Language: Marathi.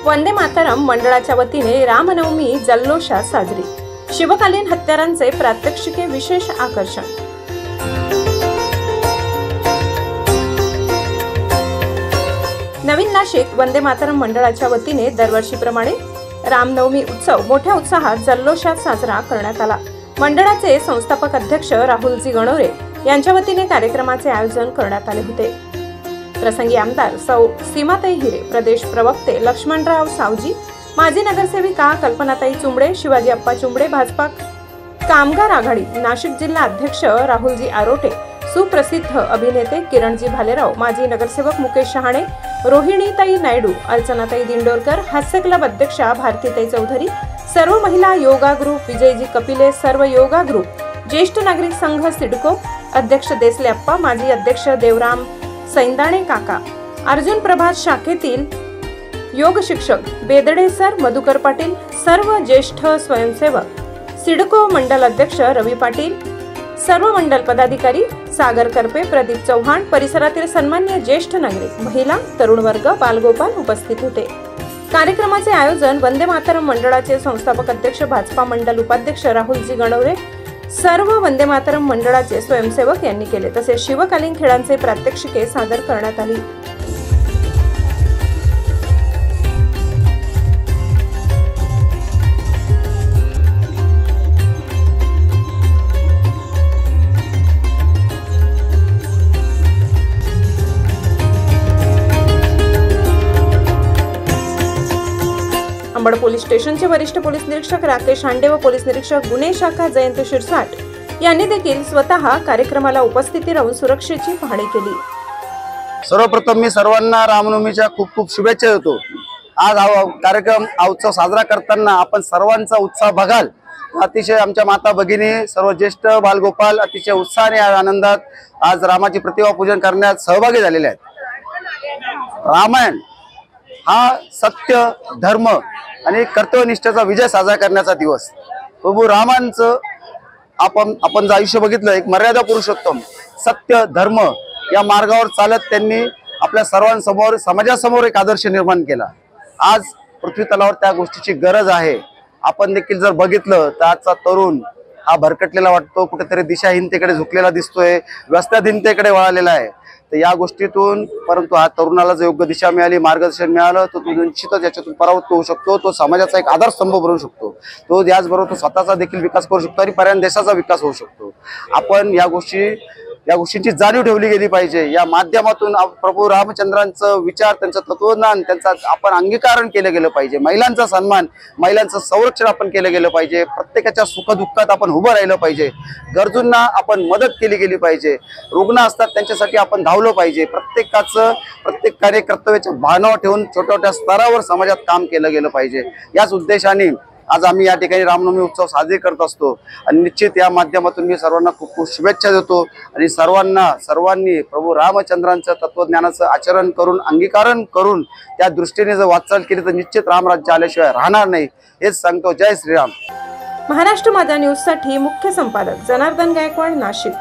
वंदे मातरम मंडळाच्या वतीने रामनवमी जल्लोषात साजरी। शिवकालीन हत्यारांचे प्रात्यक्षिके विशेष आकर्षण। नवीन नाशिक वंदे मातरम मंडळाच्या वतीने दरवर्षीप्रमाणे रामनवमी उत्सव मोठ्या उत्साहात जल्लोषात साजरा करण्यात आला। मंडळाचे संस्थापक अध्यक्ष राहुलजी गणोरे यांच्या वतीने कार्यक्रमाचे आयोजन करण्यात आले होते। प्रसंगी आमदार सौ सीमाताई हिरे, प्रदेश प्रवक्ते लक्ष्मणराव सावजी, माजी नगरसेविका कल्पनाताई चुंबडे, शिवाजी अप्पा चुंबडे, भाजपा कामगार आघाडी नाशिक जिल्हा अध्यक्ष राहुलजी आरोटे, सुप्रसिद्ध अभिनेते किरणजी भालेराव, माजी नगरसेवक मुकेश शहाणे, रोहिणीताई नायडू, अर्चनाताई दिंडोरकर, हास्य क्लब अध्यक्षा भारतीताई चौधरी, सर्व महिला योगा ग्रुप विजयजी कपिले, सर्व योगा ग्रुप, ज्येष्ठ नागरिक संघ सिडको अध्यक्ष देसले अप्पा, माजी अध्यक्ष देवराम सैंदाणे काका, अर्जुन प्रभात शाखेतील योग शिक्षक बेदडे सर, मधुकर पाटील, सर्व ज्येष्ठ स्वयंसेवक, सिडको मंडल अध्यक्ष रवी पाटील, सर्व मंडल पदाधिकारी, सागर करपे, प्रदीप चव्हाण, परिसरातील सन्मान्य ज्येष्ठ नागरिक, महिला, तरुण वर्ग, बालगोपाल उपस्थित होते। कार्यक्रमाचे आयोजन वंदे मातरम मंडळाचे संस्थापक अध्यक्ष भाजपा मंडल उपाध्यक्ष राहुलजी गणोरे, सर्व वंदे मातरम मंडळाचे स्वयंसेवक यांनी केले। तसेच शिवकालीन खेळांचे प्रात्यक्षिके सादर करण्यात आली। अंबड पोलीस स्टेशनचे वरिष्ठ पोलीस निरीक्षक राकेश हांडे व पोलीस निरीक्षक गुन्हे शाखा जयंत शिरसाट यांनी देखील स्वतः कार्यक्रमाला उपस्थिती राहून सुरक्षेची पाहणी केली। सर्वप्रथम मी सर्वांना रामनवमीच्या खूप खूप शुभेच्छा देतो। आज हा कार्यक्रम उत्सव साजरा करताना आपण सर्वांचा उत्साह बघाल। अतिशय आमच्या माता भगिनी, सर्व ज्येष्ठ बालगोपाल अतिशय उत्साहाने आनंदात आज रामाची प्रतिमा पूजन करण्यात सहभागी झालेले आहेत। रामायण हा सत्य, धर्म आणि कर्तव्यनिष्ठेचा विजय साजरा करण्याचा दिवस। प्रभू रामांचं आपण जे आयुष्य बघितलं, एक मर्यादा पुरुषोत्तम, सत्य, धर्म या मार्गावर चालत त्यांनी आपल्या सर्वांसमोर, समाजासमोर एक आदर्श निर्माण केला। आज पृथ्वी तलावर त्या गोष्टीची गरज आहे। आपण देखील जर बघितलं तर आजचा तरुण हा भरकटलेला वाटतो, कुठेतरी दिशाहीनतेकडे झुकलेला दिसतोय, व्यस्तहीनतेकडे वळालेला आहे। तर या गोष्टीतून परंतु हा तरुणाला जर योग्य दिशा मिळाली, मार्गदर्शन मिळालं तर तो निश्चितच याच्यातून परावृत्त होऊ शकतो। तो समाजाचा एक आधारस्तंभ बनू शकतो। तो याचबरोबर तो स्वतःचा देखील विकास करू शकतो आणि पर्याय देशाचा विकास होऊ शकतो। आपण या गोष्टींची जाणीव ठेवली गेली पाहिजे। या माध्यमातून प्रभू रामचंद्रांचं विचार, त्यांचं तत्वज्ञान, त्यांचा आपण अंगीकरण केलं गेलं पाहिजे। महिलांचा सन्मान, महिलांचं संरक्षण आपण केलं गेलं पाहिजे। प्रत्येकाच्या सुखदुःखात आपण उभं राहिलं पाहिजे। गरजूंना आपण मदत केली गेली पाहिजे। रुग्ण असतात त्यांच्यासाठी आपण धावलं पाहिजे। प्रत्येक कार्य कर्तव्याच्या भावना ठेवून छोट्या छोट्या स्तरावर समाजात काम केलं गेलं पाहिजे। याच उद्देशाने आज आम्ही या ठिकाणी रामनवमी उत्सव साजरे करत असतो आणि निश्चित या माध्यमातून मी सर्वांना खूप खूप शुभेच्छा देतो आणि सर्वांनी प्रभू रामचंद्रांचं तत्वज्ञानाचं आचरण करून, अंगीकरण करून त्या दृष्टीने जर वाटचाल केली तर निश्चित रामराज्य आल्याशिवाय राहणार नाही, हेच सांगतो। जय श्रीराम। महाराष्ट्र माझा न्यूज साठी मुख्य संपादक जनार्दन गायकवाड, नाशिक।